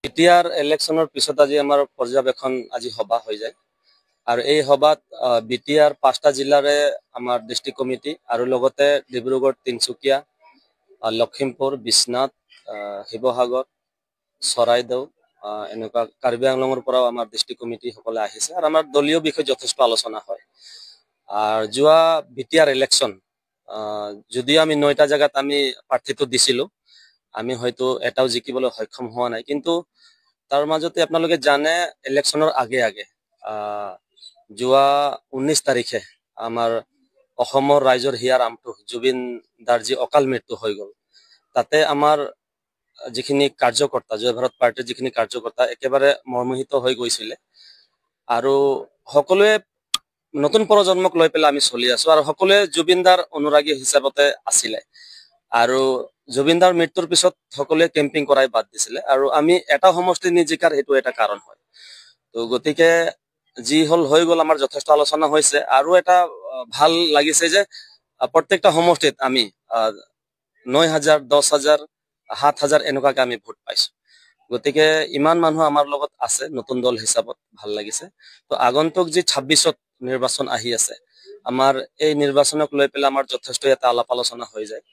BTR ইলেকশনৰ পিছত আজি আমাৰ পৰ্যবেক্ষণ আজি সভা হৈ যায় আৰু এই সভাত বিটিআৰ 5টা জিলাৰে আমাৰ ডিস্ট্ৰিক্ট কমিটি আৰু লগতে ডিব্ৰুগড়, তিনচুকীয়া, লখিমপুৰ, বিশ্বনাথ, শিৱসাগৰ, চৰাইদেউ এনেকুৱা কাৰ্বি আংলঙৰ পৰাও আমাৰ ডিস্ট্ৰিক্ট কমিটি সকলে আহিছে আৰু আমাৰ দলীয় বিষয় যথেষ্ট আলোচনা হয়। আৰু যোৱা বিটিআৰ ইলেকশন যদিও আমি 9টা জায়গাত আমি প্ৰাৰ্থীটো দিছিলো, আমি হয়তো এটাও জিকিবলৈ সক্ষম হোৱা নাই, কিন্তু তাৰ মাজতে আপোনালোকে জানে ইলেকশনৰ আগে আগে যোৱা 19 তাৰিখে আমাৰ অসমৰ ৰাইজৰ হিয়াৰ আমঠু জুবিন দাৰ যি অকাল মৃত্যু হৈ গ'ল, তাতে আমাৰ যিখিনি কাৰ্যকৰ্তা জয় ভাৰত পাৰ্টিৰ যিখিনি কাৰ্যকৰ্তা একেবাৰে মৰ্মোহিত হৈ গৈছিলে আৰু সকলোৱে নতুন প্ৰজন্মক লৈ পেলাই আমি চলি আছো আৰু সকলোৱে জুবিনদাৰ অনুৰাগী হিচাপতে আছিলে আৰু জুবিনদাৰ মৃত্যুৰ পিছত সকলোৱে কেম্পিং কৰাই বাদ দিছিলে আৰু আমি এটা সমষ্টি নিজিকাৰ সেইটো এটা কাৰণ হয়। তো গতিকে যি হল হৈ গ'ল, আমাৰ যথেষ্ট আলোচনা হৈছে আৰু এটা ভাল লাগিছে যে প্ৰত্যেকটা সমষ্টিত আমি 9,000, 10,000, 7,000 এনেকুৱাকে আমি ভোট পাইছো। গতিকে ইমান মানুহ আমাৰ লগত আছে নতুন দল হিচাপত ভাল লাগিছে। তো আগন্তুক যি 26ত নিৰ্বাচন আহি আছে, আমাৰ এই নিৰ্বাচনক লৈ পেলাই আমাৰ যথেষ্ট এটা আলাপ আলোচনা হৈ যায়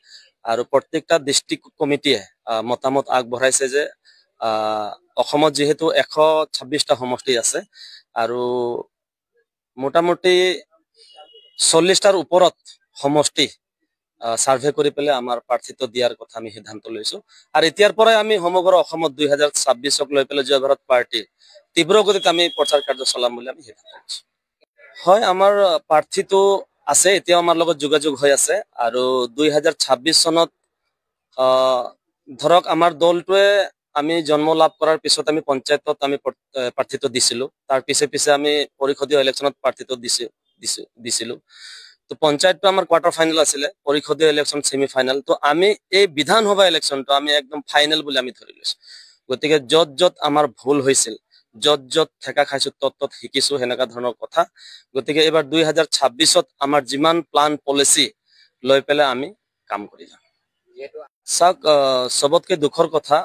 আৰু প্ৰত্যেকটা ডিস্ট্ৰিক্ট কমিটিয়ে মতামত আগবঢ়াইছে যে অসমত যিহেতু 126টা সমষ্টি আছে আৰু মোটামুটি 40টাৰ ওপৰত সমষ্টি সাৰ্ভে কৰি পেলাই আমাৰ প্ৰাৰ্থীটো দিয়াৰ কথা আমি সিদ্ধান্ত লৈছো আৰু এতিয়াৰ পৰাই আমি সমগ্ৰ অসমত 2026ক লৈ পেলাই জয় ভাৰত পাৰ্টি তীব্ৰ গতিত আমি প্ৰচাৰ কাৰ্য চলাম বুলি আমি সিদ্ধান্ত লৈছো। হয়, আমাৰ প্ৰাৰ্থীটো আছে, এতিয়াও আমাৰ লগত যোগাযোগ হৈ আছে আৰু 2026 চনত ধৰক আমাৰ দলটোৱে আমি জন্ম লাভ কৰাৰ পিছত আমি পঞ্চায়তত আমি প্ৰাৰ্থীটো দিছিলো, তাৰ পিছে পিছে আমি পৰিষদীয় ইলেকশ্যনত প্ৰাৰ্থীটো দিছিলো। তো পঞ্চায়তটো আমাৰ কোৱাৰ্টাৰ ফাইনেল আছিলে, পৰিষদীয় ইলেকশ্যন ছেমি ফাইনেল। তো আমি এই বিধানসভা ইলেকশ্যনটো আমি একদম ফাইনেল বুলি আমি ধৰি লৈছো। গতিকে য'ত য'ত আমাৰ ভুল হৈছিল, য'ত য'ত ঠেকা খাইছো তত তত শিকিছো, সেনেকা ধৰণৰ কথা। গতিকে এইবাৰ 2026ত আমাৰ যিমান প্লান পলিচি লৈ পেলাই আমি কাম কৰি যাম। চাওক, চবতকে দুখৰ কথা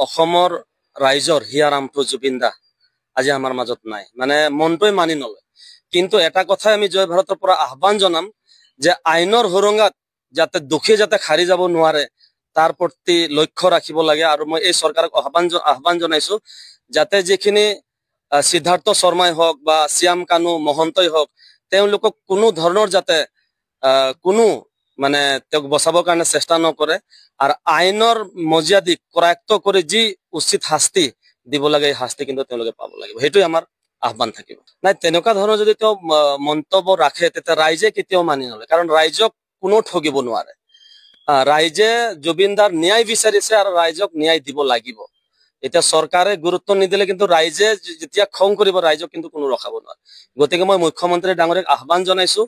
অসমৰ ৰাইজৰ হিয়াৰ আমঠু জুবিন দা আজি আমাৰ মাজত নাই, মানে মনটোৱে মানি নলয়। কিন্তু এটা কথাই আমি জয় ভাৰতৰ পৰা আহ্বান জনাম যে আইনৰ সুৰঙ্গাত যাতে দোষী যাতে খাৰি যাব নোৱাৰে তাৰ প্ৰতি লক্ষ্য ৰাখিব লাগে আৰু মই এই চৰকাৰক আহ্বান জনাইছো যাতে যিখিনি সিদ্ধাৰ্থ শৰ্মাই হওক বা শ্যাম কানু মহন্তই হওক, তেওঁলোকক কোনো ধৰণৰ যাতে কোনো মানে তেওঁক বচাবৰ কাৰণে চেষ্টা নকৰে আৰু আইনৰ মৰ্যাদা কৰায়ত্ব কৰি যি উচিত শাস্তি দিব লাগে এই শাস্তি কিন্তু তেওঁলোকে পাব লাগিব, সেইটোৱে আমাৰ আহ্বান থাকিব। নাই, তেনেকুৱা ধৰণৰ যদি তেওঁ মন্তব্য ৰাখে তেতিয়া ৰাইজে কেতিয়াও মানি নলয়, কাৰণ ৰাইজক কোনো ঠগিব নোৱাৰে। ৰাইজে জুবিনদাৰ ন্যায় বিচাৰিছে আৰু ৰাইজক ন্যায় দিব লাগিব। এতিয়া চৰকাৰে গুৰুত্ব নিদিলে কিন্তু ৰাইজে যেতিয়া খং কৰিব, ৰাইজক কিন্তু কোনো ৰখাব নোৱাৰে। গতিকে মই মুখ্যমন্ত্ৰী ডাঙৰীক আহ্বান জনাইছো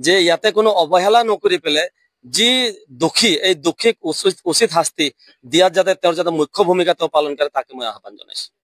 যে ইয়াতে কোনো অৱহেলা নকৰি পেলাই যি দোষী, এই দোষীক উচিত শাস্তি দিয়াত যাতে তেওঁৰ যাতে মুখ্য ভূমিকা তেওঁ পালন কৰে, তাকে মই আহ্বান জনাইছো।